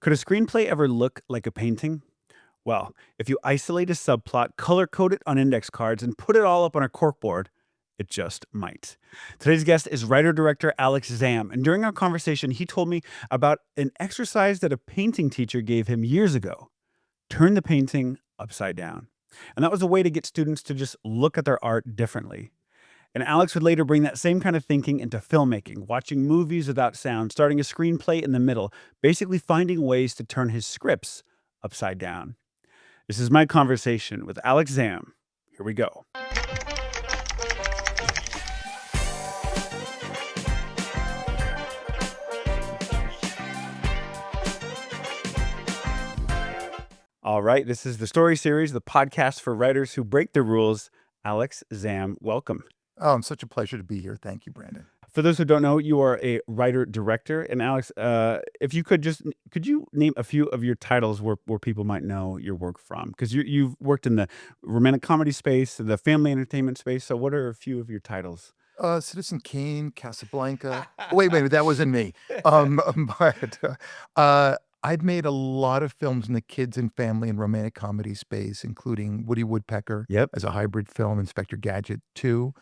Could a screenplay ever look like a painting? Well, if you isolate a subplot, color code it on index cards, and put it all up on a corkboard, it just might. Today's guest is writer director Alex Zamm, and during our conversation, he told me about an exercise that a painting teacher gave him years ago: turn the painting upside down. And that was a way to get students to just look at their art differently. And Alex would later bring that same kind of thinking into filmmaking, watching movies without sound, starting a screenplay in the middle, basically finding ways to turn his scripts upside down. This is my conversation with Alex Zamm. Here we go. All right, this is the Story Series, the podcast for writers who break the rules. Alex Zamm, welcome. Oh, it's such a pleasure to be here. Thank you, Brandon. For those who don't know, you are a writer director. And Alex, if you could you name a few of your titles where people might know your work from? Because you've worked in the romantic comedy space, the family entertainment space. So what are a few of your titles? Citizen Kane, Casablanca. Wait, that wasn't me. But I'd made a lot of films in the kids and family and romantic comedy space, including Woody Woodpecker Yep. as a hybrid film, Inspector Gadget 2,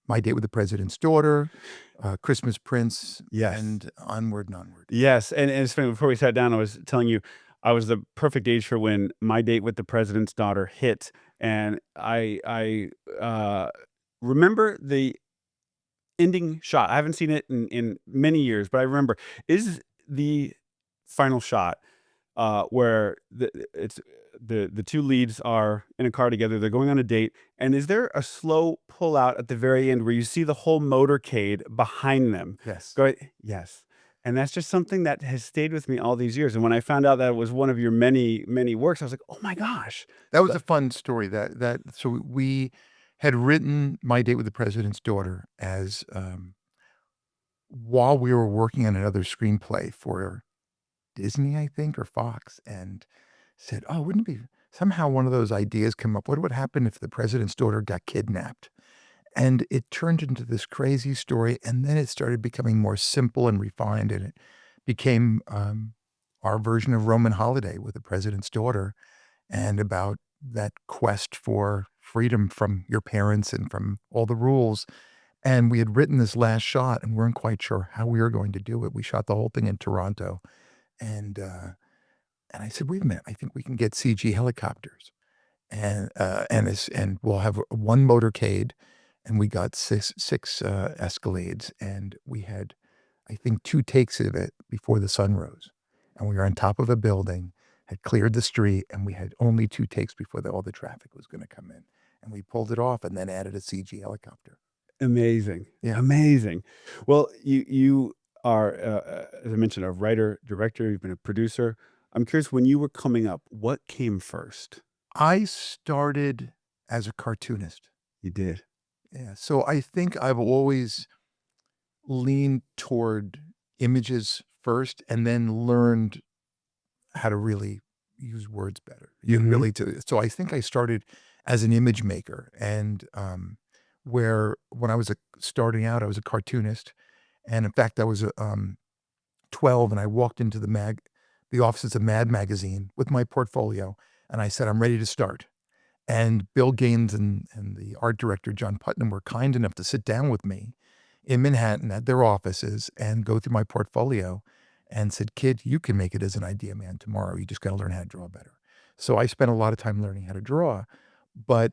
My Date with the President's Daughter, Christmas Prince, Yes. and Onward and Onward. Yes. And it's funny, before we sat down, I was telling you I was the perfect age for when My Date with the President's Daughter hit. And I remember the ending shot. I haven't seen it in many years, but I remember, is the final shot where the two leads are in a car together. They're going on a date, and is there a slow pull out at the very end where you see the whole motorcade behind them? Yes. Go yes. And that's just something that has stayed with me all these years. And when I found out that it was one of your many, many works, I was like, oh my gosh. That was a fun story. So we had written My Date with the President's Daughter as while we were working on another screenplay for Disney, I think, or Fox, and said, "Oh, wouldn't it be somehow one of those ideas come up? What would happen if the president's daughter got kidnapped?" And it turned into this crazy story, and then it started becoming more simple and refined, and it became our version of Roman Holiday with the president's daughter, and about that quest for freedom from your parents and from all the rules. And we had written this last shot and weren't quite sure how we were going to do it. We shot the whole thing in Toronto. And I said, "Wait a minute, I think we can get CG helicopters, and we'll have one motorcade." And we got six Escalades, and we had, I think, 2 takes of it before the sun rose. And we were on top of a building, had cleared the street, and we had only 2 takes before all the traffic was gonna come in. And we pulled it off and then added a CG helicopter. Amazing. Yeah. Amazing. Well, you are, as I mentioned, a writer, director, you've been a producer. I'm curious, when you were coming up, what came first? I started as a cartoonist. You did. Yeah, so I think I've always leaned toward images first and then learned how to really use words better. You Mhm. really to so I think I started as an image maker and, where when I was starting out, I was a cartoonist, and in fact, I was, 12 and I walked into the offices of Mad Magazine with my portfolio, and I said, "I'm ready to start." And Bill Gaines and the art director, John Putnam, were kind enough to sit down with me in Manhattan at their offices and go through my portfolio and said, "Kid, you can make it as an idea man tomorrow. You just gotta learn how to draw better." So I spent a lot of time learning how to draw, but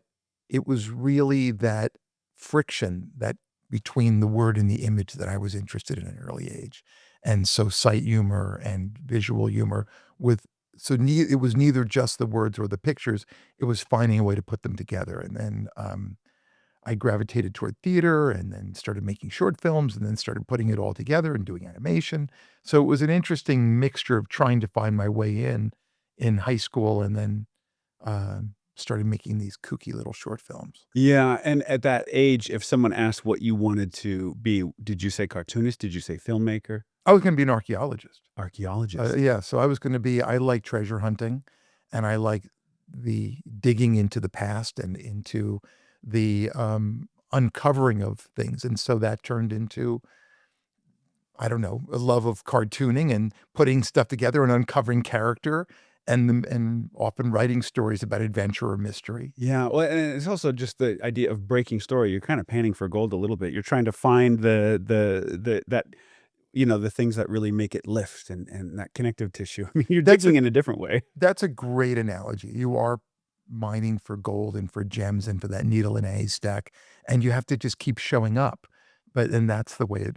it was really that friction that between the word and the image that I was interested in at an early age. And so sight humor and visual humor with so it was neither just the words or the pictures, it was finding a way to put them together. And then I gravitated toward theater and then started making short films and then started putting it all together and doing animation. So it was an interesting mixture of trying to find my way in high school and then started making these kooky little short films. Yeah, and at that age, if someone asked what you wanted to be, did you say cartoonist? Did you say filmmaker? I was gonna be an archaeologist. Archaeologist? Yeah, so I like treasure hunting, and I like the digging into the past and into the, uncovering of things, and so that turned into I don't know, a love of cartooning and putting stuff together and uncovering character and often writing stories about adventure or mystery. Yeah, well, and it's also just the idea of breaking story. You're kind of panning for gold a little bit. You're trying to find the that the things that really make it lift and that connective tissue. I mean, you're That's a digging in a different way. that's a great analogy. You are mining for gold and for gems and for that needle in a haystack, and you have to just keep showing up. But and that's the way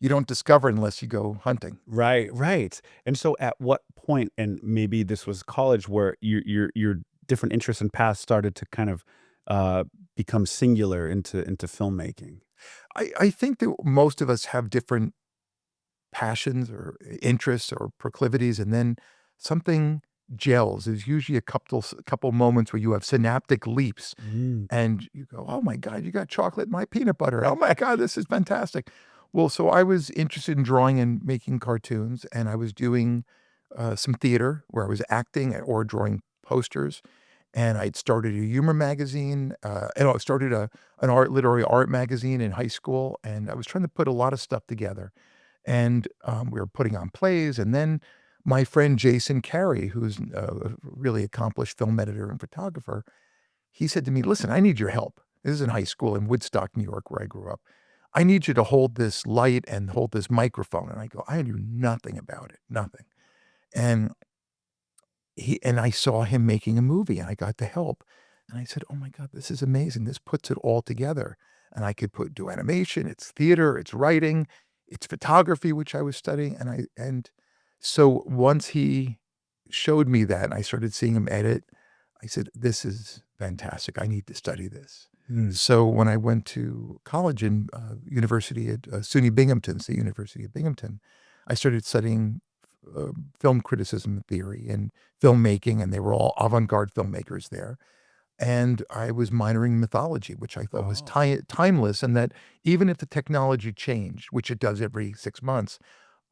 you don't discover unless you go hunting. Right, right. And so at what point, and maybe this was college, where your different interests and paths started to kind of uh, become singular into filmmaking? I think that most of us have different passions or interests or proclivities, and then something gels. There's usually a couple moments where you have synaptic leaps, Mm. and you go, "Oh my god, you got chocolate in my peanut butter. Oh my god, this is fantastic." Well, so I was interested in drawing and making cartoons, and I was doing, some theater where I was acting or drawing posters, and I'd started a humor magazine, and I started an literary art magazine in high school, and I was trying to put a lot of stuff together, and, we were putting on plays, and then my friend Jason Carey, who's a really accomplished film editor and photographer, he said to me, "Listen, I need your help." This is in high school in Woodstock, New York, where I grew up. "I need you to hold this light and hold this microphone." And I go, "I knew nothing about it, nothing." And I saw him making a movie, and I got to help. And I said, "Oh my god, this is amazing. This puts it all together." And I could do animation, it's theater, it's writing, it's photography, which I was studying, and so once he showed me that and I started seeing him edit, I said, "This is fantastic. I need to study this." Mm. So when I went to college in, university at, SUNY Binghamton, State University of Binghamton, I started studying, film criticism theory and filmmaking, and they were all avant-garde filmmakers there. And I was minoring in mythology, which I thought was Oh. timeless, and that even if the technology changed, which it does every 6 months,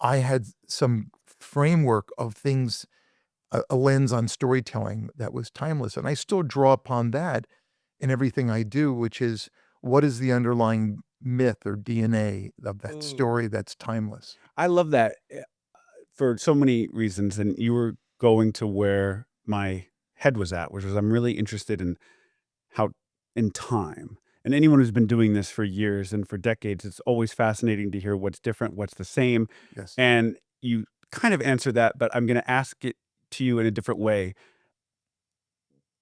I had some framework of things, a lens on storytelling that was timeless, and I still draw upon that in everything I do, which is what is the underlying myth or DNA of that Ooh. story that's timeless? I love that, for so many reasons, and you were going to where my head was at, which was I'm really interested in how in time. And anyone who's been doing this for years and for decades, it's always fascinating to hear what's different, what's the same. Yes. And you kind of answer that, but I'm going to ask it to you in a different way.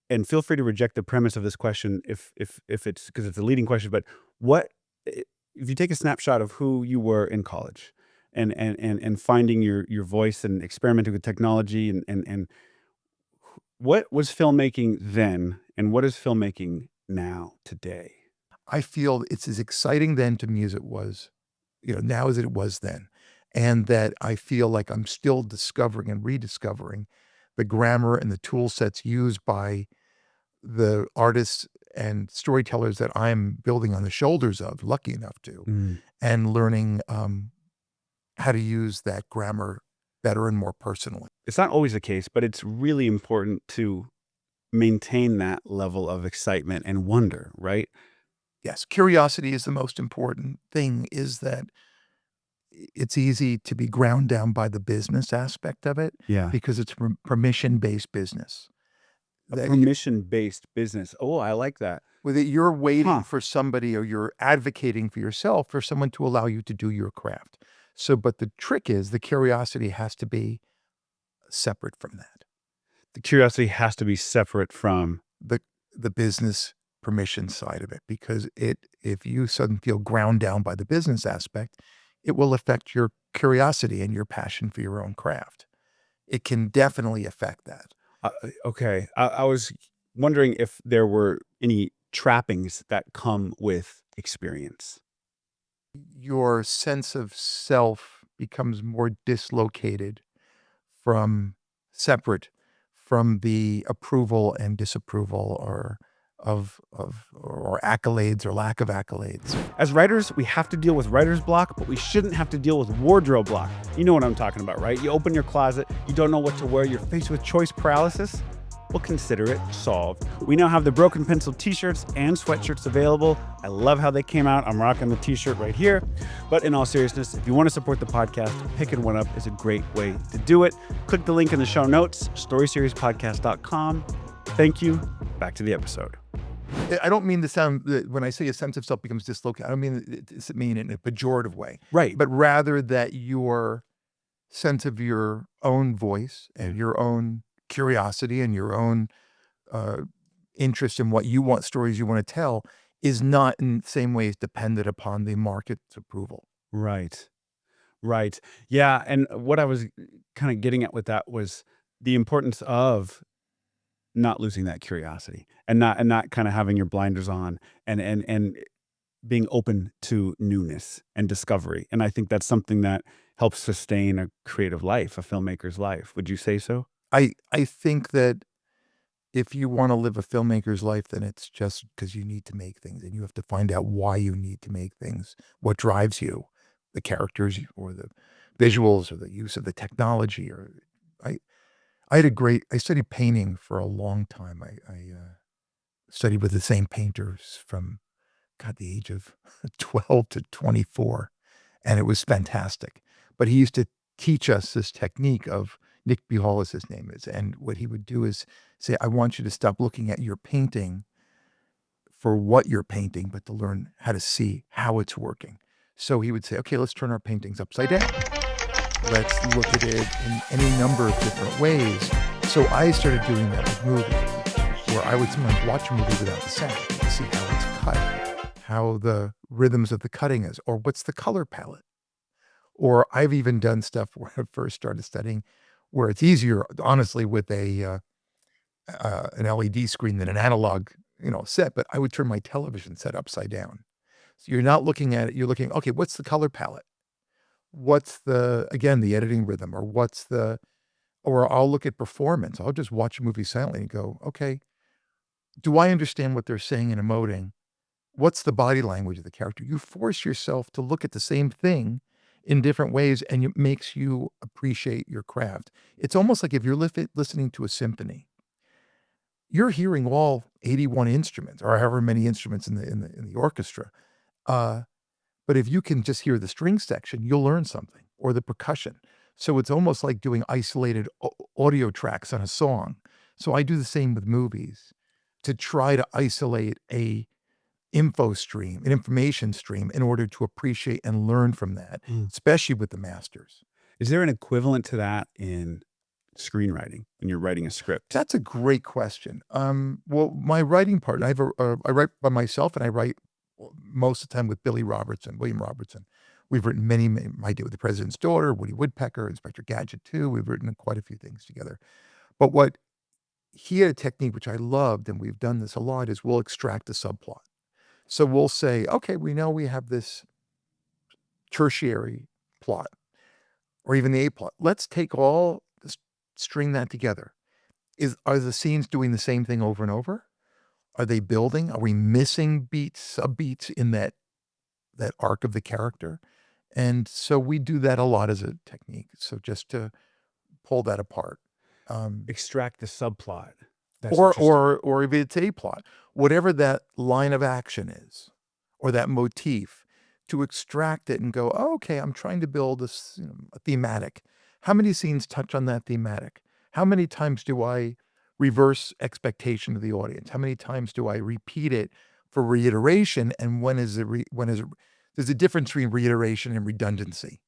And feel free to reject the premise of this question if it's because it's a leading question. But what if you take a snapshot of who you were in college, and finding your voice and experimenting with technology, and what was filmmaking then, and what is filmmaking now today? I feel it's as exciting then to me as it was, now as it was then, and that I feel like I'm still discovering and rediscovering the grammar and the tool sets used by the artists and storytellers that I'm building on the shoulders of, lucky enough to, Mm. and learning, how to use that grammar better and more personally. It's not always the case, but it's really important to maintain that level of excitement and wonder, right? Yes, curiosity is the most important thing, is that it's easy to be ground down by the business aspect of it Yeah. because it's permission-based business. A That you permission-based business. Oh, I like that. With it, you're waiting Huh. for somebody or you're advocating for yourself for someone to allow you to do your craft. So, but the trick is the curiosity has to be separate from that. The curiosity has to be separate from. The the business permission side of it, because if you suddenly feel ground down by the business aspect, it will affect your curiosity and your passion for your own craft. It can definitely affect that. Okay. I was wondering if there were any trappings that come with experience. Your sense of self becomes more dislocated from separate from the approval and disapproval or accolades or lack of accolades. As writers, we have to deal with writer's block, but we shouldn't have to deal with wardrobe block. You know what I'm talking about, right? You open your closet, you don't know what to wear, you're faced with choice paralysis. well, consider it solved. We now have the Broken Pencil t-shirts and sweatshirts available. I love how they came out. I'm rocking the t-shirt right here. But in all seriousness, if you want to support the podcast, picking one up is a great way to do it. Click the link in the show notes, storyseriespodcast.com. Thank you. Back to the episode. I don't mean to sound when I say a sense of self becomes dislocated, I don't mean it in a pejorative way, Right. but rather that your sense of your own voice and your own curiosity and your own interest in what you want, stories you want to tell, is not in the same ways dependent upon the market's approval. Right. Right. Yeah. And what I was kind of getting at with that was the importance of not losing that curiosity and not kind of having your blinders on and being open to newness and discovery. And I think that's something that helps sustain a creative life, a filmmaker's life. Would you say so? I think that if you want to live a filmmaker's life, then it's just because you need to make things and you have to find out why you need to make things, what drives you, the characters or the visuals or the use of the technology. Or I, I studied painting for a long time. I studied with the same painters from, God, the age of 12 to 24, and it was fantastic. But he used to teach us this technique of Nick Buhollis, his name is, and what he would do is say, "I want you to stop looking at your painting for what you're painting, but to learn how to see how it's working." So he would say, "Okay, let's turn our paintings upside down. Let's look at it in any number of different ways." So I started doing that with movies, where I would sometimes watch a movie without the sound to see how it's cut, how the rhythms of the cutting is, or what's the color palette. Or I've even done stuff where I first started studying where it's easier, honestly, with an LED screen than an analog, set, but I would turn my television set upside down. So you're not looking at it, you're looking, okay, what's the color palette? What's again, the editing rhythm, or I'll look at performance. I'll just watch a movie silently and go, okay, do I understand what they're saying and emoting? What's the body language of the character? You force yourself to look at the same thing in different ways, and it makes you appreciate your craft. It's almost like if you're listening to a symphony, you're hearing all 81 instruments or however many instruments in the orchestra. Uh, but if you can just hear the string section, you'll learn something, or the percussion. So it's almost like doing isolated audio tracks on a song. So I do the same with movies to try to isolate an information stream in order to appreciate and learn from that, Mm. especially with the masters. Is there an equivalent to that in screenwriting when you're writing a script? That's a great question. Well, my writing partner, I write by myself and I write most of the time with William Robertson. We've written many, My Day with the President's Daughter, Woody Woodpecker, Inspector Gadget 2. We've written quite a few things together. But what he had a technique which I loved, and we've done this a lot, is we'll extract a subplot. So we'll say, okay, we know we have this tertiary plot or even the A plot. Let's take all this, string that together. Are the scenes doing the same thing over and over? Are they building? Are we missing beats, sub-beats in that arc of the character? And so we do that a lot as a technique. So just to pull that apart. Extract the subplot. That's Or interesting. or if it's a plot, whatever that line of action is, or that motif, to extract it and go, "Oh, okay, I'm trying to build this, a thematic. How many scenes touch on that thematic? How many times do I reverse expectation of the audience? How many times do I repeat it for reiteration? And there's a difference between reiteration and redundancy."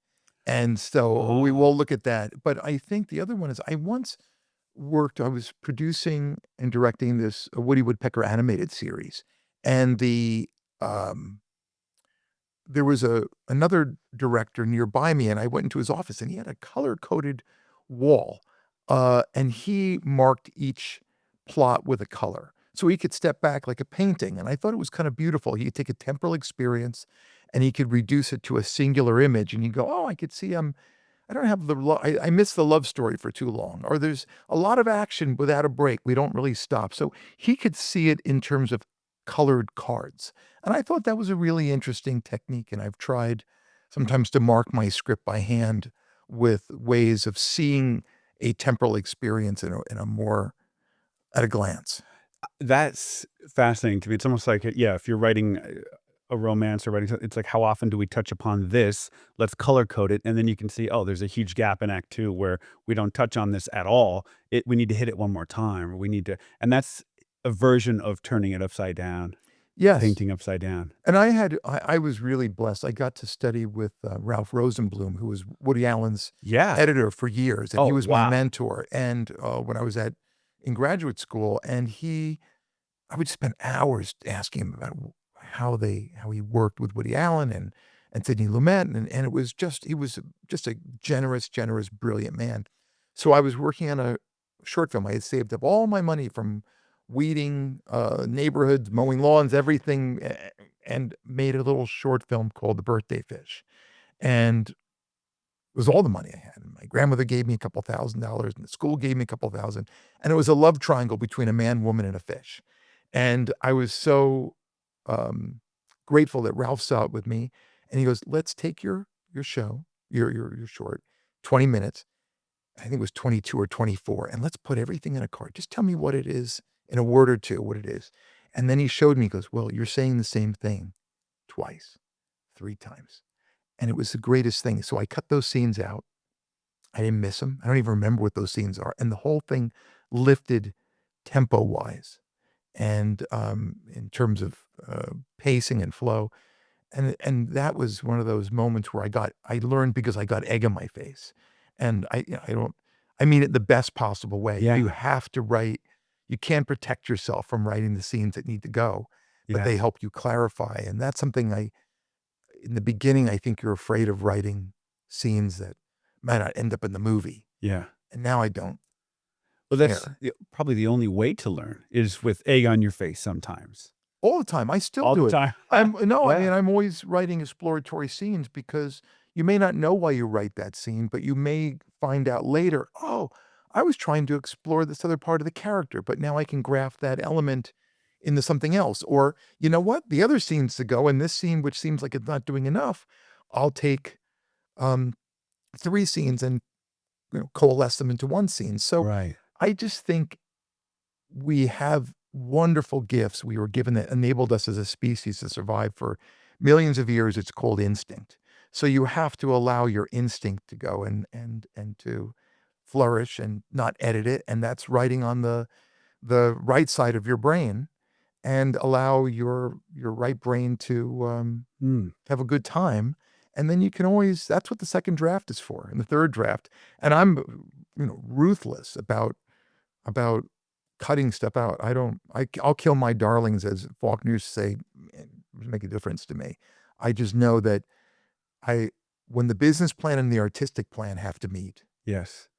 And so we Oh. will look at that. But I think the other one is I was producing and directing this Woody Woodpecker animated series, and um, there was another director nearby me, and I went into his office, and he had a color-coded wall, and he marked each plot with a color, so he could step back like a painting, and I thought it was kinda beautiful. He could take a temporal experience, and he could reduce it to a singular image, and you go, "Oh, I could see, I don't have I missed the love story for too long, or there's a lot of action without a break. We don't really stop." So he could see it in terms of colored cards. And I thought that was a really interesting technique. And I've tried sometimes to mark my script by hand with ways of seeing a temporal experience in a more at a glance. That's fascinating to me. It's almost like, yeah, if you're writing a romance or writing something, it's like, how often do we touch upon this? Let's color code it, and then you can see, oh, there's a huge gap in Act 2 where we don't touch on this at all. We need to hit it one more time, or we need to, and that's a version of turning it upside down, Yes. painting upside down. And I was really blessed. I got to study with, Ralph Rosenblum, who was Woody Allen's Yeah. editor for years, and he Oh, was my wow. mentor, and, when I was in graduate school, and I would spend hours asking him about how he worked with Woody Allen and Sidney Lumet, and it was just he was just a generous, brilliant man. So I was working on a short film. I had saved up all my money from weeding, neighborhoods, mowing lawns, everything, and made a little short film called The Birthday Fish, and it was all the money I had. My grandmother gave me a couple $1,000, and the school gave me a couple thousand, and it was a love triangle between a man, woman, and a fish. And I was so, um, grateful that Ralph saw it with me, and he goes, "Let's take your show, your short, 20 minutes." I think it was 22 or 24, "and let's put everything in a card. Just tell me what it is in a word or 2, what it is." And then he showed me, he goes, "Well, you're saying the same thing twice, 3 times." And it was the greatest thing. So I cut those scenes out. I didn't miss them. I don't even remember what those scenes are, and the whole thing lifted tempo-wise and, in terms of, pacing and flow, and that was one of those moments where I learned because I got egg on my face, and I don't I mean it the best possible way. Yeah. You have to write you can't protect yourself from writing the scenes that need to go, but Yeah. they help you clarify, and that's something I in the beginning, I think you're afraid of writing scenes that might not end up in the movie, Yeah. and now I don't Well, that's care. probably the only way to learn is with egg on your face sometimes. All the time, I still All do the it. time. I'm no, I mean, Yeah. I'm always writing exploratory scenes because you may not know why you write that scene, but you may find out later, "Oh, I was trying to explore this other part of the character, but now I can graft that element into something else." Or, "You know what? The other scenes to go, and this scene, which seems like it's not doing enough, I'll take, um, 3 scenes and, coalesce them into 1 scene." So, Right. I just think we have wonderful gifts we were given that enabled us as a species to survive for millions of years. It's called instinct. So you have to allow your instinct to go and to flourish and not edit it. And that's writing on the right side of your brain and allow your right brain to Mm. have a good time. And then you can always that's what the second draft is for and the third draft. And I'm ruthless about cutting stuff out. I don't I'll kill my darlings, as Faulkner used to say, it doesn't make a difference to me. I just know that I when the business plan and the artistic plan have to meet, Yes.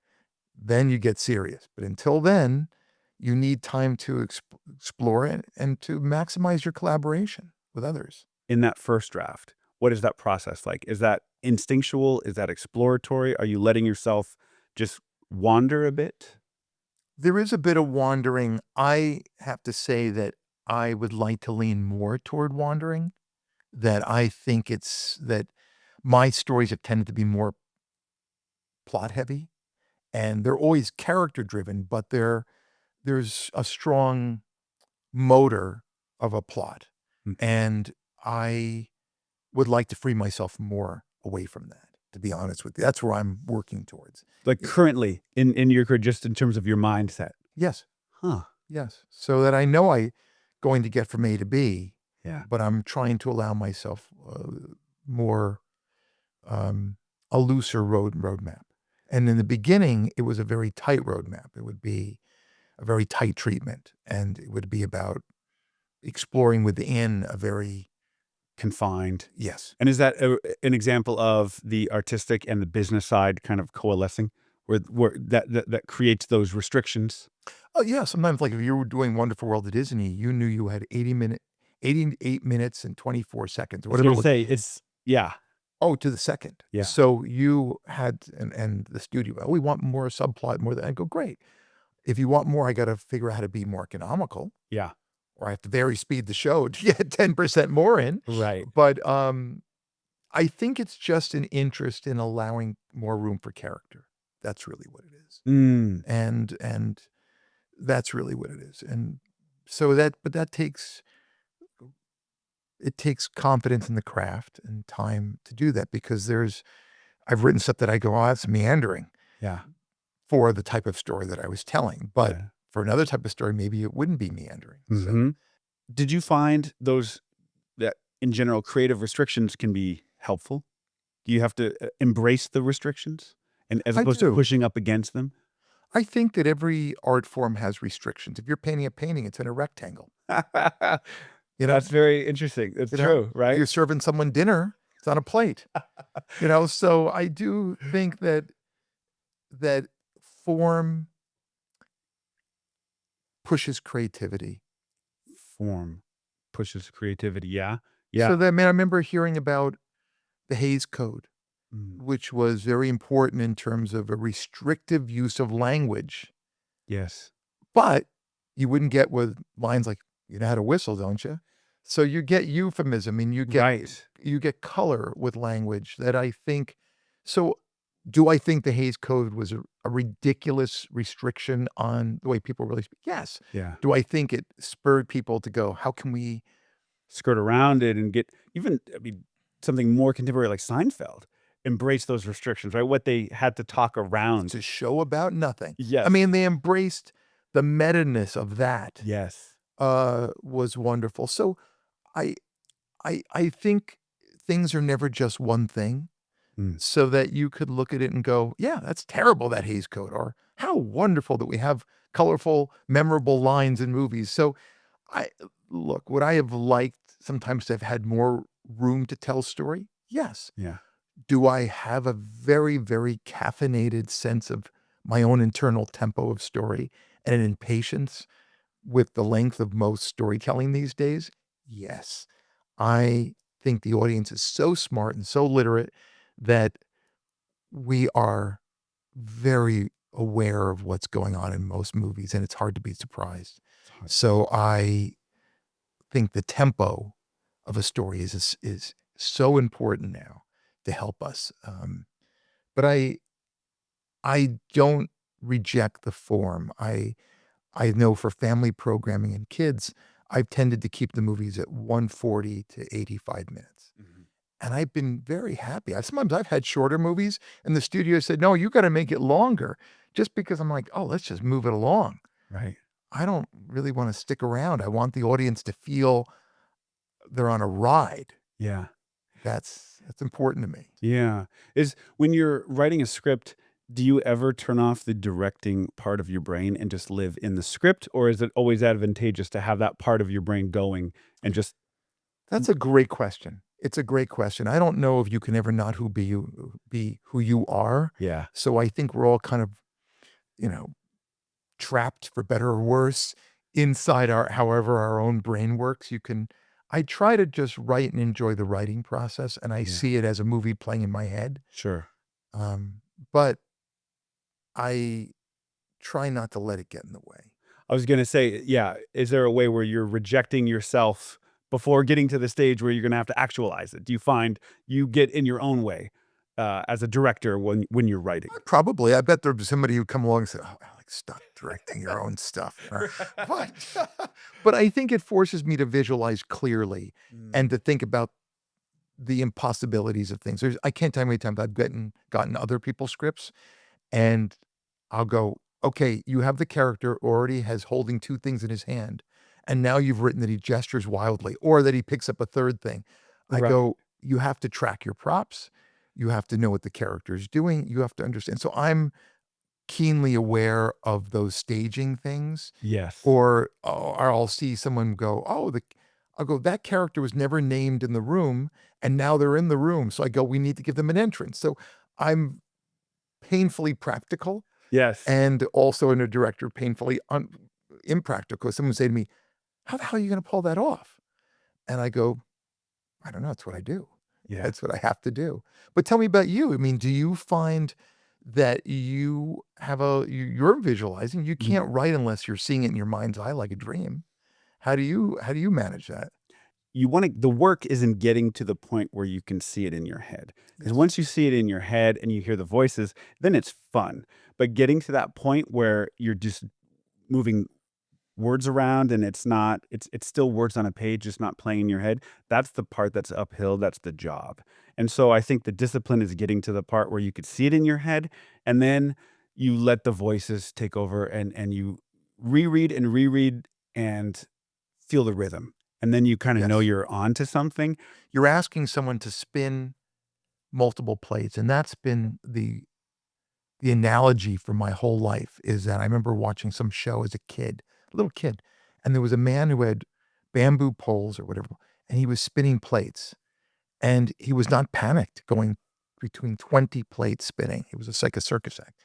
then you get serious. But until then, you need time to explore it and to maximize your collaboration with others. In that first draft, what is that process like? Is that instinctual? Is that exploratory? Are you letting yourself just wander a bit? There is a bit of wandering. I have to say that I would like to lean more toward wandering, that I think it's that my stories have tended to be more plot heavy, and they're always character driven, but there's a strong motor of a plot, Mhm. and I would like to free myself more away from that, to be honest with you. That's where I'm working towards. Like, Y currently in your career, just in terms of your mindset? Yes, Huh. yes, so that I know I going to get from A to B, Yeah. but I'm trying to allow myself, more, um, a looser roadmap. And in the beginning, it was a very tight roadmap. It would be a very tight treatment, and it would be about exploring within a very Confined. yes. And is that an example of the artistic and the business side kind of coalescing where that creates those restrictions? Oh, yeah, sometimes, like, if you were doing Wonderful World of Disney, you knew you had 88 minutes and 24 seconds or I was whatever it gonna was. say, it's yeah. Oh, to the second. Yeah. So you had and the studio, "Oh, we want more subplot, more than" I go, "Great. If you want more, I gotta figure out how to be more economical, Yeah. or I have to vary speed the show to get 10% more in." Right. But, I think it's just an interest in allowing more room for character. That's really what it is. Mm. And That's really what it is, and so that takes it takes confidence in the craft and time to do that because I've written stuff that I go, "Oh, that's meandering," Yeah. for the type of story that I was telling, but Yeah. for another type of story, maybe it wouldn't be meandering, so Mhm. Did you find those that in general creative restrictions can be helpful? Do you have to embrace the restrictions and as I opposed to do. pushing up against them? I think that every art form has restrictions. If you're painting a painting, it's in a rectangle, you know? That's very interesting. It's You know? true, If right? you're serving someone dinner, it's on a plate, so I do think that form pushes creativity. Form pushes creativity. Yeah. Yeah. So that man, I remember hearing about the Hays Code, Mm. which was very important in terms of a restrictive use of language, Yes. but you wouldn't get with lines like, "You know how to whistle, don't you?" So you get euphemism and Right. you get color with language that I think so do I think the Hays Code was a ridiculous restriction on the way people really speak? Yes. Yeah. Do I think it spurred people to go, "How can we" Skirt around it and get even, I mean, something more contemporary like Seinfeld embrace those restrictions, right? What they had to talk it's around. a show about nothing. I Yes. mean, they embraced the meta-ness of that, Yes. was wonderful. So I I think things are never just one thing, Mm. so that you could look at it and go, "Yeah, that's terrible, that Hays Code," or "How wonderful that we have colorful, memorable lines in movies." So I look, would I have liked sometimes to have had more room to tell story? Yes. Yeah. Do I have a very, very caffeinated sense of my own internal tempo of story and an impatience with the length of most storytelling these days? Yes. I think the audience is so smart and so literate that we are very aware of what's going on in most movies, and it's hard to be surprised. It's hard. So I think the tempo of a story is so important now to help us. But I don't reject the form. I know for family programming and kids, I've tended to keep the movies at 140 to 85 minutes. Mhm. And I've been very happy. Sometimes I've had shorter movies and the studio said, "No, you gotta make it longer." Just because I'm like, "Oh, let's just move it along." Right. I don't really wanna stick around. I want the audience to feel they're on a ride. Yeah. That's important to me. Yeah. Is when you're writing a script, do you ever turn off the directing part of your brain and just live in the script? Or is it always advantageous to have that part of your brain going and just That's a great question. It's a great question. I don't know if you can ever not be who you are. yeah. So I think we're all kind of, you know, trapped for better or worse inside our however our own brain works. I try to just write and enjoy the writing process, and I Yeah. see it as a movie playing in my head. Sure. But I try not to let it get in the way. I was gonna say, yeah, is there a way where you're rejecting yourself before getting to the stage where you're gonna have to actualize it? Do you find you get in your own way, as a director when you're writing? Probably. I bet there'd be somebody who'd come along and say, "Oh, Alex, stop directing your own stuff," Right. But but I think it forces me to visualize clearly Mm. and to think about the impossibilities of things. I can't tell you how many times I've gotten other people's scripts, and I'll go, "Okay, you have the character already has holding 2 things in his hand, and now you've written that he gestures wildly or that he picks up a 3rd thing." I Right. go, "You have to track your props. You have to know what the character is doing. You have to understand." So I'm keenly aware of those staging things, Yes. or I'll see someone go, "Oh, the" I'll go, "That character was never named in the room, and now they're in the room." So I go, "We need to give them an entrance." So I'm painfully practical Yes. and also in a director painfully impractical. Someone would say to me, "How the hell are you gonna pull that off?" And I go, "I don't know. It's what I do. Yeah. It's what I have to do." But tell me about you. I mean, do you find that you have you're visualizing, you Mhm. can't write unless you're seeing it in your mind's eye like a dream. How do you manage that? You wanna the work is in getting to the point where you can see it in your head, because Yes. once you see it in your head and you hear the voices, then it's fun, but getting to that point where you're just moving words around and it's still words on a page, just not playing in your head. That's the part that's uphill, that's the job. And so I think the discipline is getting to the part where you could see it in your head, and then you let the voices take over and you reread and feel the rhythm. And then you kinda know Yes. you're onto something. You're asking someone to spin multiple plates, and that's been the analogy for my whole life is that I remember watching some show as a kid, little kid, and there was a man who had bamboo poles or whatever, and he was spinning plates, and he was not panicked going between 20 plates spinning. It was just like a circus act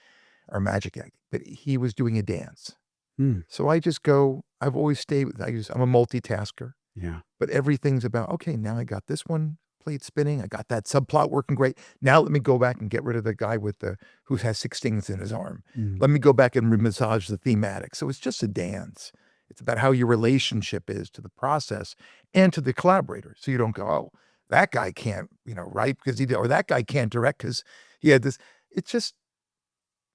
or magic act, but he was doing a dance. Mm, So I just go I've always stayed with I'm a multitasker. yeah. But everything's about, "Okay, now I got this one plate spinning, I got that subplot working great. Now let me go back and get rid of the guy with the who has 6 stings in his arm. Mm. Let me go back and massage the thematic." So it's just a dance. It's about how your relationship is to the process and to the collaborator. So you don't go, "Oh, that guy can't, write because he did," or "That guy can't direct because he had this." It's just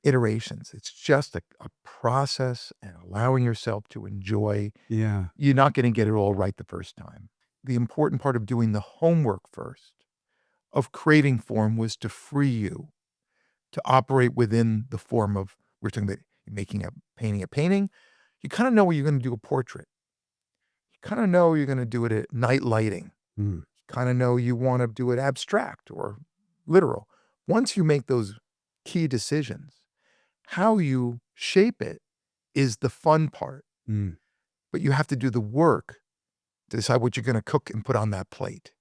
iterations. It's just a process and allowing yourself to enjoy. Yeah. You're not gonna get it all right the first time. The important part of doing the homework first, of creating form, was to free you to operate within the form of we're talking about making a painting. You kinda know where you're gonna do a portrait. You kinda know you're gonna do it at night lighting. Mm. You kinda know you wanna do it abstract or literal. Once you make those key decisions, how you shape it is the fun part, Mm. but you have to do the work to decide what you're gonna cook and put on that plate.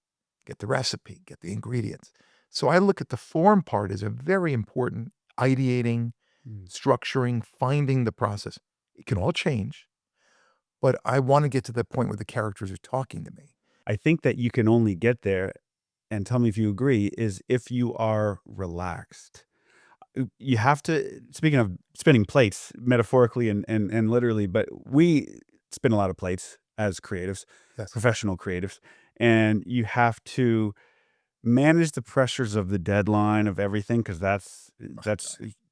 Get the recipe, get the ingredients. So I look at the form part as a very important ideating, Mm. structuring, finding the process. It can all change, but I wanna get to the point where the characters are talking to me. I think that you can only get there, and tell me if you agree, is if you are relaxed. You have to, speaking of spinning plates, metaphorically and literally, but we spin a lot of plates as creatives, Yes, professional creatives, and you have to manage the pressures of the deadline of everything because that's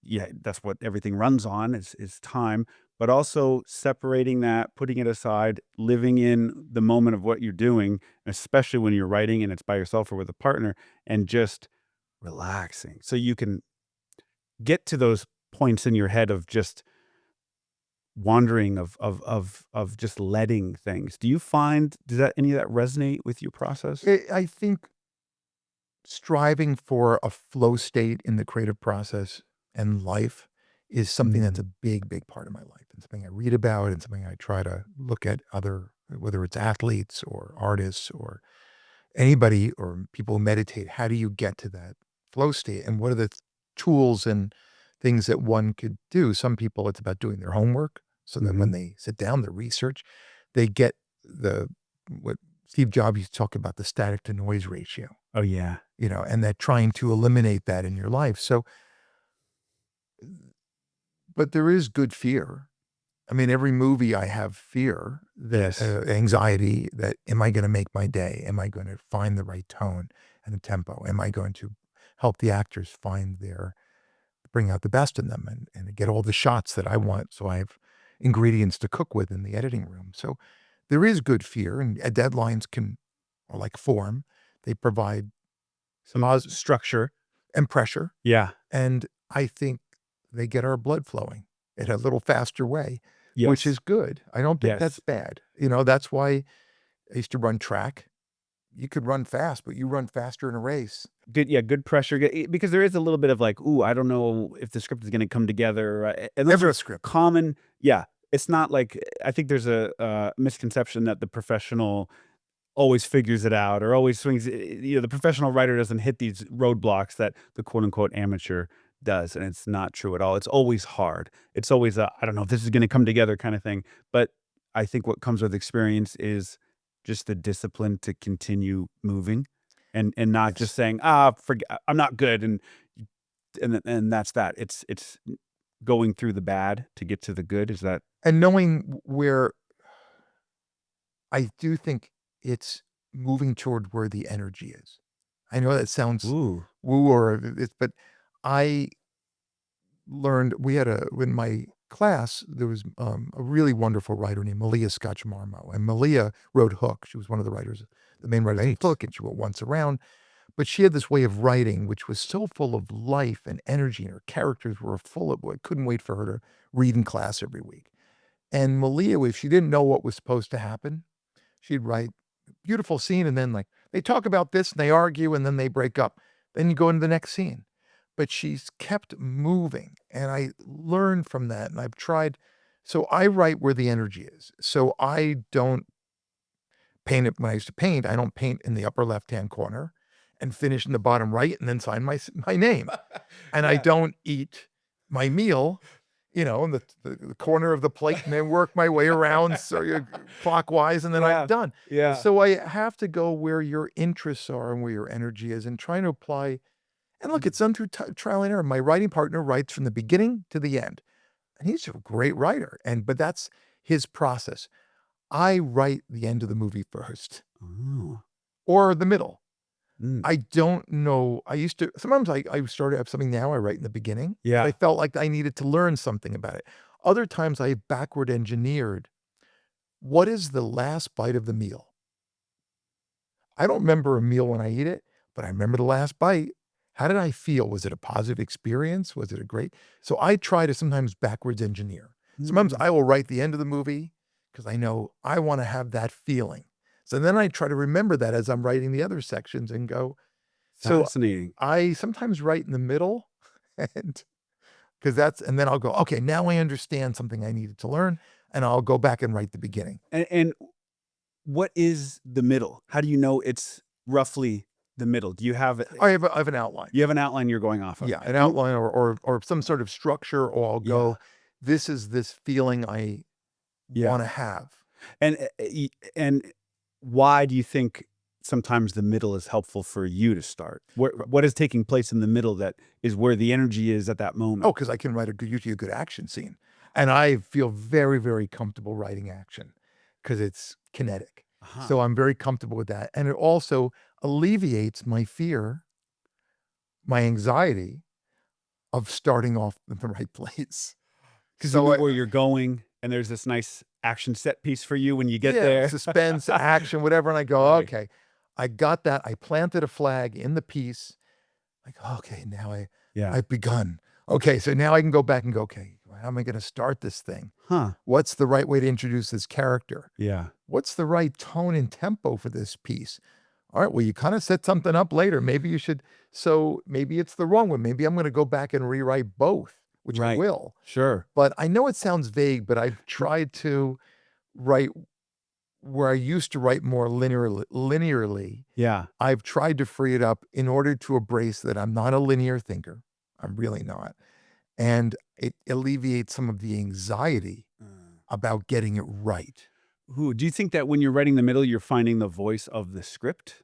yeah, that's what everything runs on is time, but also separating that, putting it aside, living in the moment of what you're doing, especially when you're writing and it's by yourself or with a partner, and just relaxing so you can get to those points in your head of just wandering of just letting things. Do you find, does that any of that resonate with your process? I think striving for a flow state in the creative process and life is something that's Mm. a big, big part of my life and something I read about and something I try to look at other, whether it's athletes or artists or anybody or people who meditate. How do you get to that flow state? And what are the tools and things that one could do? Some people, it's about doing their homework so that when Mhm. they sit down, the research, they get what Steve Jobs used to talk about, the static to noise ratio, Oh, yeah. and that trying to eliminate that in your life. So, but there is good fear. I mean, every movie I have fear that Yes. anxiety that am I going to make my day? Am I going to find the right tone and the tempo? Am I going to help the actors find bring out the best in them and get all the shots that I want? So I have ingredients to cook with in the editing room. So there is good fear, and deadlines are like form. They provide Some pos structure. and pressure. Yeah. And I think they get our blood flowing in a little faster way, which Yes. is good. I don't think that's Yes. bad. That's why I used to run track. You could run fast, but you run faster in a race. Good, yeah, good pressure, because there is a little bit of like, "Ooh, I don't know if the script is gonna come together," and those Every are script. common. Yeah. It's not like, I think there's a, misconception that the professional always figures it out or always swings, the professional writer doesn't hit these roadblocks that the quote unquote amateur does, and it's not true at all. It's always hard. It's always a, I don't know if this is gonna come together kind of thing. But I think what comes with experience is just the discipline to continue moving and not just Yes. saying, "Ah, I'm not good," and that's that. It's going through the bad to get to the good. Is that And knowing where I do think it's moving toward where the energy is. I know that sounds ooh. woo or it's, but I learned we had a when my class, there was a really wonderful writer named Malia Scotch-Marmo, and Malia wrote Hook. She was one of the writers, the main writer of Right. Hook, and she wrote Once Around. But she had this way of writing which was so full of life and energy, and her characters were full of I couldn't wait for her to read in class every week. And Malia, if she didn't know what was supposed to happen, she'd write beautiful scene, and then, like, they talk about this, and they argue, and then they break up. Then you go into the next scene. But she's kept moving, and I learned from that, and I've tried. So I write where the energy is. So I don't paint it when I used to paint, I don't paint in the upper left-hand corner and finish in the bottom right and then sign my name. And I Yeah. don't eat my meal, in the corner of the plate and then work my way around so clockwise, and then I'm Yeah. done. Yeah. So I have to go where your interests are and where your energy is and trying to apply. And look, it's done through trial and error. My writing partner writes from the beginning to the end, and he's a great writer. But that's his process. I write the end of the movie first Oh. or the middle. Mm. I don't know. I used to sometimes I started up something now I write in the beginning. I Yeah. felt like I needed to learn something about it. Other times I backward engineered what is the last bite of the meal. I don't remember a meal when I eat it, but I remember the last bite. How did I feel? Was it a positive experience? Was it a great? So I try to sometimes backwards engineer. Sometimes Mm. I will write the end of the movie because I know I want to have that feeling. So then I try to remember that as I'm writing the other sections and go. So Fascinating. I sometimes write in the middle and and then I'll go, okay, now I understand something I needed to learn, and I'll go back and write the beginning. And what is the middle? How do you know it's roughly the middle? Do you have I have an outline. you have an outline you're going off of? Yeah, an And outline or some sort of structure, or I'll yeah. go, "This is this feeling I Yeah. wanna have." And, and why do you think sometimes the middle is helpful for you to start? What is taking place in the middle that is where the energy is at that Oh, moment? because I can write usually a good action scene, and I feel very, very comfortable writing action because it's kinetic. Uh-huh. So I'm very comfortable with that, and it also alleviates my fear, my anxiety of starting off in the right place. Because you know So where you're going, and there's this nice action set piece for you when you get yeah, there. suspense, action, whatever, and I go, Right. "Okay, I got that, I planted a flag in the piece." Like, "Okay, now Yeah. I've begun. Okay, so now I can go back and go, okay, how am I gonna start this thing? Huh. What's the right way to introduce this character? Yeah. What's the right tone and tempo for this piece? All right, well, you kinda set something up later. Maybe you should so maybe it's the wrong one. Maybe I'm gonna go back and rewrite both, which I Right. will." Sure. But I know it sounds vague, but I've tried to write where I used to write more linearly. Yeah. I've tried to free it up in order to embrace that I'm not a linear thinker. I'm really not. And it alleviates some of the anxiety Uh, about getting it right. Ooh, do you think that when you're writing the middle, you're finding the voice of the script?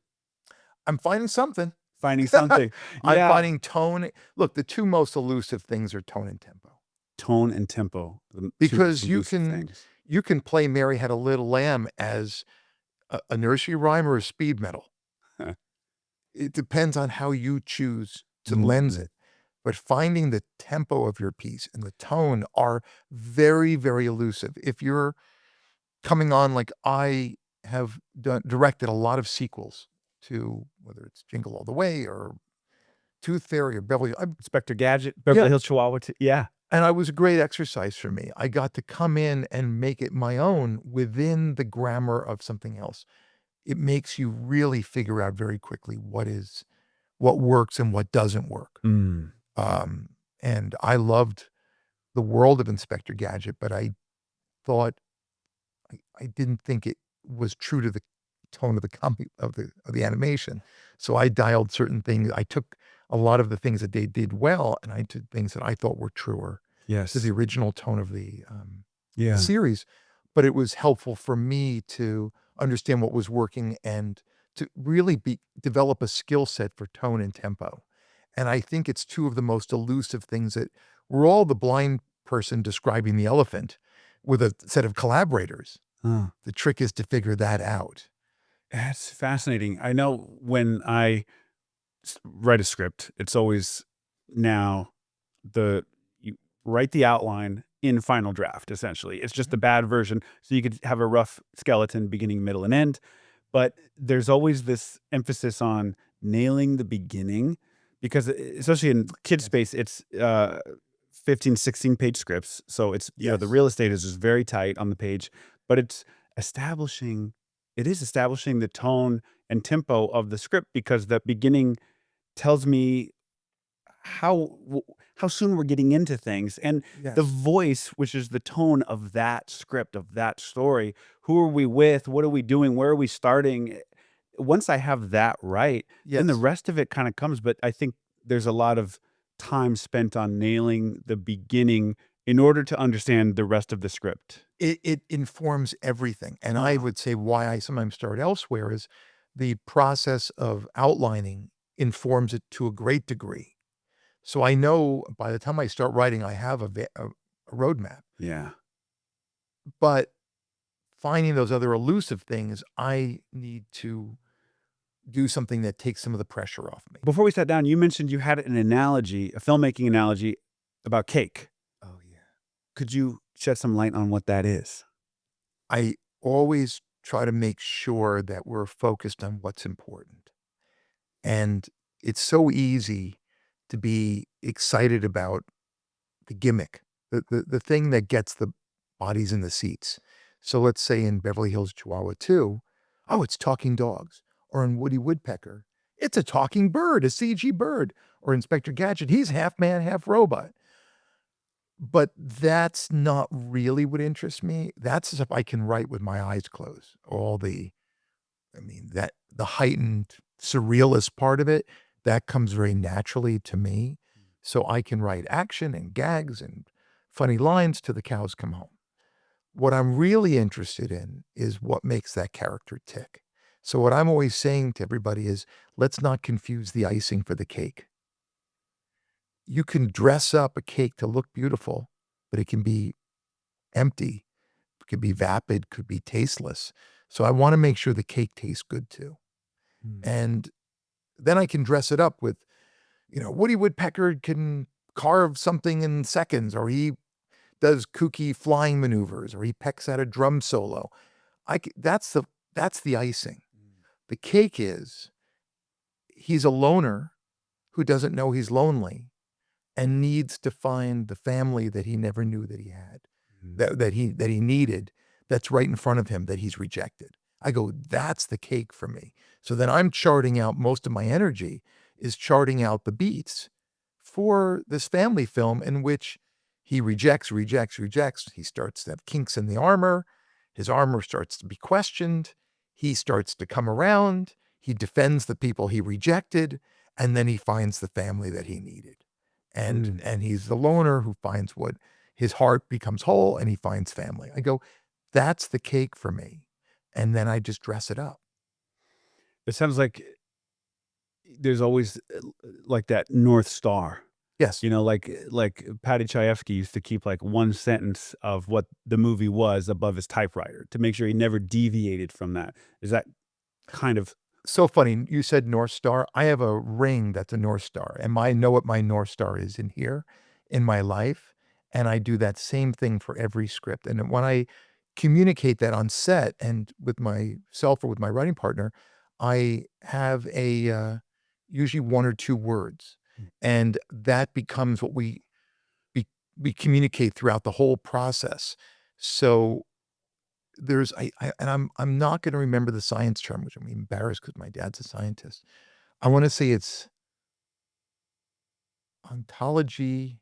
I'm finding something. Finding something. I'm Yeah. finding tone. Look, the 2 most elusive things are tone and tempo. Tone and tempo, the 2 Because most elusive things. you can play Mary Had a Little Lamb as a nursery rhyme or a speed metal. It depends on how you choose to lens Mhm. it. But finding the tempo of your piece and the tone are very, very elusive. If you're coming on like I have directed a lot of sequels to whether it's Jingle All the Way or Tooth Fairy or Beverly. Inspector Gadget, Yeah, Beverly Hills Chihuahua yeah. and it was a great exercise for me. I got to come in and make it my own within the grammar of something else. It makes you really figure out very quickly what works and what doesn't work. Mm. Um, and I loved the world of Inspector Gadget, but I thought I didn't think it was true to the tone of the comic of the animation. So I dialed certain things. I took a lot of the things that they did well, and I did things that I thought were truer to the Yes. original tone of the Yeah. series. But it was helpful for me to understand what was working and to really develop a skill set for tone and tempo. And I think it's 2 of the most elusive things that we're all the blind person describing the elephant with a set of collaborators. Huh. The trick is to figure that out. That's fascinating. I know when I write a script, it's always now you write the outline in Final Draft, essentially. It's just Mhm. a bad version, so you could have a rough skeleton beginning, middle, and end. But there's always this emphasis on nailing the beginning because especially in kid Yes. space, it's 15, 16-page scripts. So it's, the Yes. real estate is just very tight on the page, but establishing it is establishing the tone and tempo of the script because the beginning tells me how how soon we're getting into things, and the Yes. voice, which is the tone of that script, of that story. Who are we with? What are we doing? Where are we starting? Once I have that right, then the Yes. rest of it kinda comes, but I think there's a lot of time spent on nailing the beginning in order to understand the rest of the script. It informs everything, and I Uh-huh. would say why I sometimes start elsewhere is the process of outlining informs it to a great degree. So I know by the time I start writing, I have a roadmap, Yeah. but finding those other elusive things, I need to do something that takes some of the pressure off me. Before we sat down, you mentioned you had an analogy, a filmmaking analogy about cake. Oh, yeah. Could you shed some light on what that is? I always try to make sure that we're focused on what's important. And it's so easy to be excited about the gimmick, the thing that gets the bodies in the seats. So let's say in Beverly Hills Chihuahua 2, oh, it's talking dogs. Or in Woody Woodpecker, it's a talking bird, a CG bird. Or Inspector Gadget, he's half man, half robot. But that's not really what interests me. That's stuff I can write with my eyes closed. I mean, that the heightened surrealist part of it, that comes very naturally to me. So I can write action and gags and funny lines till the cows come home. What I'm really interested in is what makes that character tick. So what I'm always saying to everybody is, let's not confuse the icing for the cake. You can dress up a cake to look beautiful, but it can be empty, could be vapid, could be tasteless. So I wanna make sure the cake tastes good too. Mm. And then I can dress it up with, Woody Woodpecker can carve something in seconds, or he does kooky flying maneuvers, or he pecks at a drum solo. That's the icing. The cake is he's a loner who doesn't know he's lonely and needs to find the family that he never knew that he had, Mm. that he needed, that's right in front of him that he's rejected. I go, "That's the cake for me." So then I'm charting out most of my energy is charting out the beats for this family film in which he rejects, rejects, rejects. He starts to have kinks in the armor. His armor starts to be questioned. He starts to come around. He defends the people he rejected, and then he finds the family that he needed. And Mm. and he's the loner who finds what his heart becomes whole and he finds family. I go, "That's the cake for me." And then I just dress it up. It sounds like there's always, like that North Star, Yes. like Patty Chayefsky used to keep, like, one sentence of what the movie was above his typewriter to make sure he never deviated from that. Is that kind of So funny, you said North Star. I have a ring that's a North Star, and I know what my North Star is in here in my life, and I do that same thing for every script. And when I communicate that on set and with myself or with my writing partner, I have usually 1 or 2 words, and that becomes what we we communicate throughout the whole process. So there's I and I'm not gonna remember the science term, which I'm embarrassed because my dad's a scientist. I wanna say it's ontology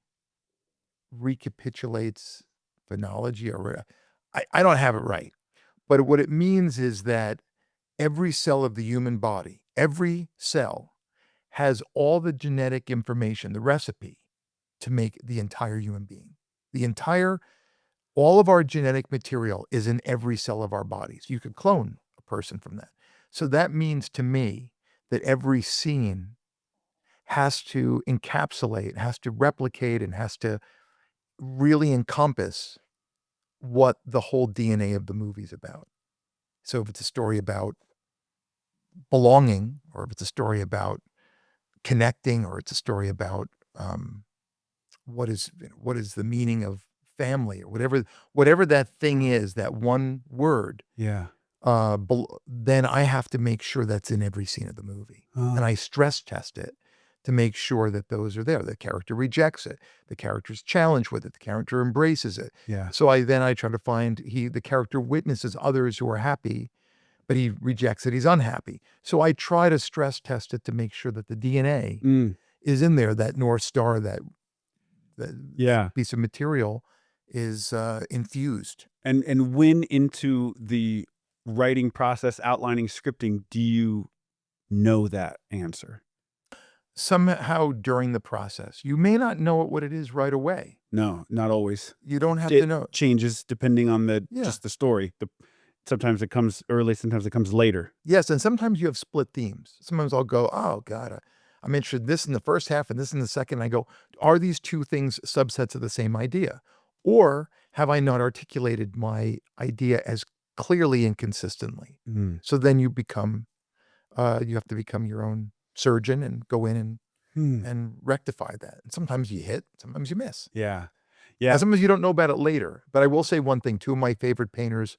recapitulates phenology, or I don't have it right, but what it means is that every cell of the human body, every cell has all the genetic information, the recipe to make the entire human being. The entire All of our genetic material is in every cell of our bodies. You could clone a person from that. So that means to me that every scene has to encapsulate, has to replicate, and has to really encompass what the whole DNA of the movie's about. So if it's a story about belonging, or if it's a story about connecting, or it's a story about what is the meaning of family, or whatever that thing is, that one word, Yeah. then I have to make sure that's in every scene of the movie. And Oh, I stress test it to make sure that those are there. The character rejects it. The character's challenged with it. The character embraces it. yeah. So I try to find the character witnesses others who are happy, but he rejects it. He's unhappy. So I try to stress test it to make sure that the DNA Mm, is in there. That North Star, that yeah. piece of material is infused. And when into the writing process, outlining, scripting, do you know that answer? Somehow during the process. You may not know what it is right away. No, not always. You don't have to It know. changes depending on Yeah. just the story. Sometimes it comes early, sometimes it comes later. Yes, and sometimes you have split themes. Sometimes I'll go, "Oh god, I'm interested in this in the first half and this in the second." And I go, "Are these 2 things subsets of the same idea? Or have I not articulated my idea as clearly and consistently?" Mm. So then you have to become your own surgeon and go in Hmm. and rectify that. And sometimes you hit, sometimes you miss. Yeah. And Yeah. sometimes you don't know about it later. But I will say one thing, 2 of my favorite painters,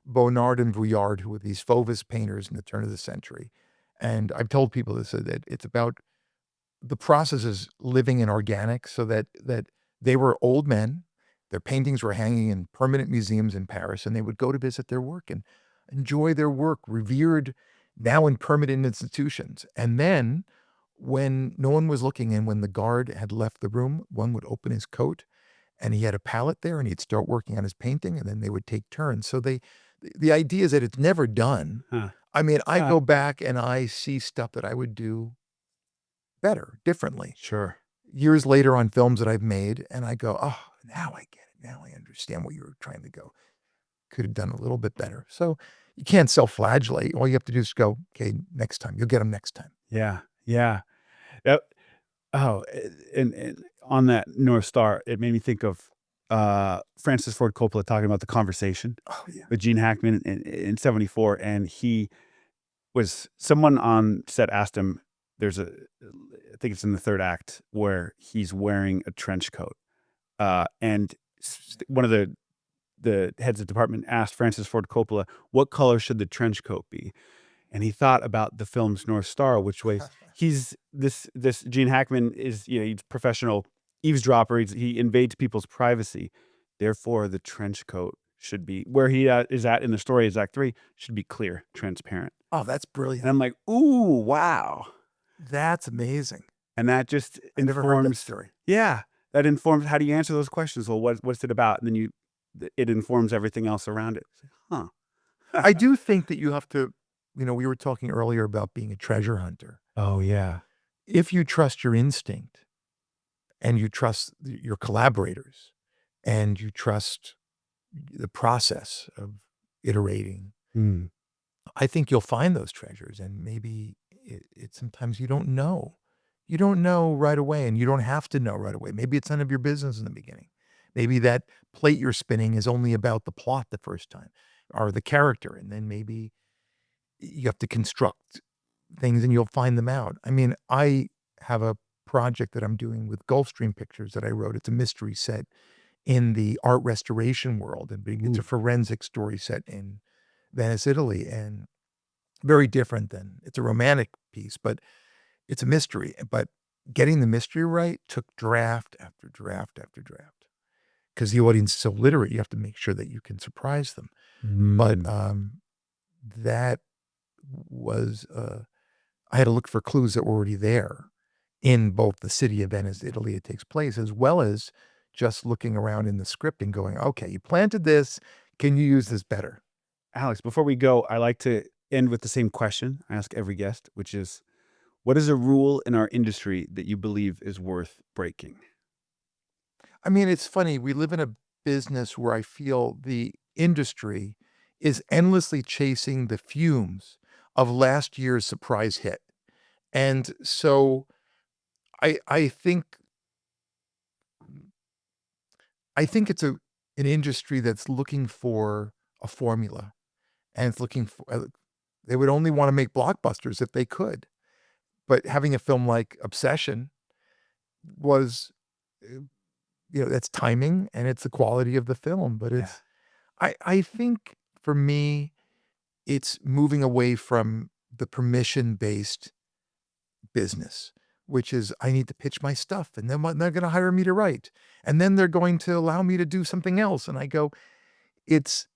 Bonnard and Vuillard, who were these Fauvist painters in the turn of the century. And I've told people this, that it's about the process is living and organic, so that they were old men. Their paintings were hanging in permanent museums in Paris, and they would go to visit their work and enjoy their work, revered now in permanent institutions. And then when no one was looking and when the guard had left the room, one would open his coat and he had a palette there and he'd start working on his painting and then they would take turns. So the idea is that it's never done. Huh. I mean, I Ah, go back and I see stuff that I would do better, differently, sure. years later on films that I've made, and I go, "Oh, now I get it. Now I understand what you were trying to go. Could have done a little bit better." So you can't self-flagellate. All you have to do is go, "Okay, next time. You'll get them next time." Yeah. Yeah. Yep. Oh, and on that North Star, it made me think of Francis Ford Coppola talking about The Conversation Oh, yeah. with Gene Hackman in '74, and someone on set asked him, there's I think it's in the third act where he's wearing a trench coat, and one of the heads of department asked Francis Ford Coppola, "What color should the trench coat be?" And he thought about the film's North Star, which way he's this Gene Hackman is, he's a professional eavesdropper. He invades people's privacy. Therefore, the trench coat should be where he is at in the story is Act 3 should be clear, transparent. Oh, that's And brilliant. I'm like, "Ooh, wow." That's amazing. And that just I never heard that informs, story. yeah, that informs how do you answer those questions? Well, what's it about? And then it informs everything else around it. It's like, huh. I do think that you have to, we were talking earlier about being a treasure hunter. Oh, yeah. If you trust your instinct and you trust your collaborators and you trust the process of iterating, Mm. I think you'll find those treasures, and maybe it sometimes you don't know. You don't know right away, and you don't have to know right away. Maybe it's none of your business in the beginning. Maybe that plate you're spinning is only about the plot the first time or the character, and then maybe you have to construct things and you'll find them out. I mean, I have a project that I'm doing with Gulfstream Pictures that I wrote. It's a mystery set in the art restoration world, and it's a Ooh. forensic story set in Venice, Italy, and very different than it's a romantic piece, but it's a mystery. But getting the mystery right took draft after draft after draft because the audience is so literate. You have to make sure that you can surprise them. But Mm. that was I had to look for clues that were already there in both the city of Venice, Italy, it takes place, as well as just looking around in the script and going, okay, you planted this. Can you use this better? Alex, before we go, I like to end with the same question I ask every guest, which is, what is a rule in our industry that you believe is worth breaking? I mean, it's funny. We live in a business where I feel the industry is endlessly chasing the fumes of last year's surprise hit. And so I think it's an industry that's looking for a formula, and it's looking for they would only wanna make blockbusters if they could, but having a film like Obsession was, uh, that's timing and it's the quality of the film, but Yeah. I think for me, it's moving away from the permission-based business, which is I need to pitch my stuff and then they're going to hire me to write. And then they're going to allow me to do something else. And I go, it's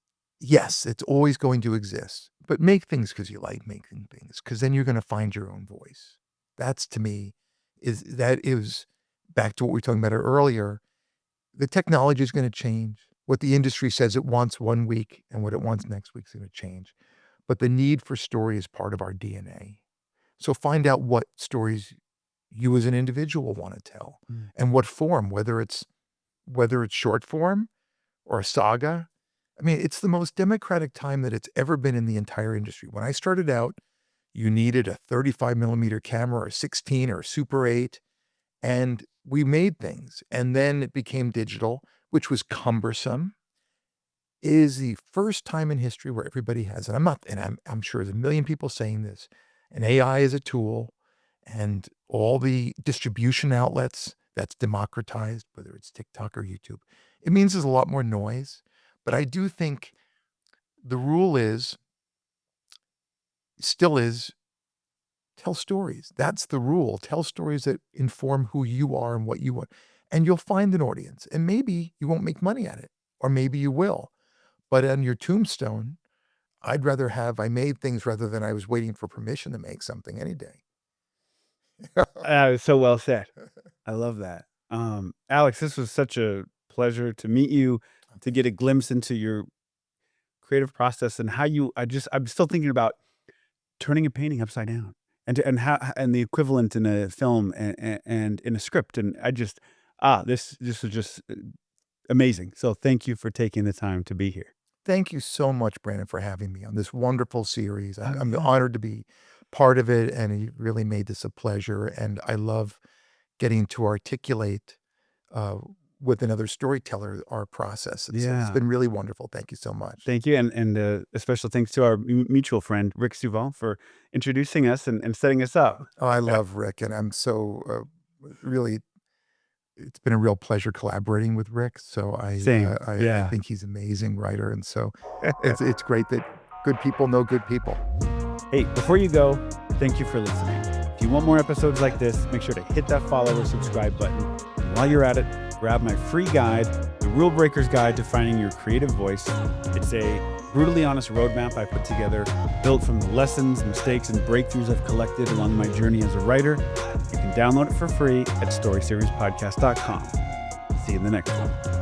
yes, it's always going to exist, but make things because you like making things, because then you're going to find your own voice. That's to me is back to what we were talking about earlier. The technology is going to change. What the industry says it wants one week and what it wants next week is going to change. But the need for story is part of our DNA. So find out what stories you as an individual want to tell Mm. and what form, whether it's short form or a saga. I mean, it's the most democratic time that it's ever been in the entire industry. When I started out, you needed a 35 millimeter camera or 16 or Super 8, and we made things. And then it became digital, which was cumbersome. It is the first time in history where everybody has, and I'm sure there's a million people saying this, and AI is a tool, and all the distribution outlets that's democratized, whether it's TikTok or YouTube. It means there's a lot more noise, but I do think the rule still is, tell stories. That's the rule. Tell stories that inform who you are and what you want. And you'll find an audience. And maybe you won't make money at it, or maybe you will. But on your tombstone, I'd rather have I made things rather than I was waiting for permission to make something any day. So well said. I love that. Alex, this was such a pleasure to meet you, to get a glimpse into your creative process and how I'm still thinking about turning a painting upside down and how and the equivalent in a film and in a script. And this was just amazing. So thank you for taking the time to be here. Thank you so much, Brandon, for having me on this wonderful series. Oh, I'm yeah. honored to be part of it, and you really made this a pleasure. And I love getting to articulate uh, with another storyteller our process. It's Yeah. been really wonderful. Thank you so much. Thank you. And a special thanks to our mutual friend, Rick Suval, for introducing us and setting us up. Oh, I love Rick, and I'm so really. It's been a real pleasure collaborating with Rick. So Same. I Yeah. think he's an amazing writer, and so it's great that good people know good people. Hey, before you go, thank you for listening. If you want more episodes like this, make sure to hit that follow or subscribe button. And while you're at it, grab my free guide, The Rule Breaker's Guide to Finding Your Creative Voice. It's a brutally honest roadmap I put together, built from the lessons, mistakes, and breakthroughs I've collected along my journey as a writer. You can download it for free at storyseriespodcast.com. See you in the next one.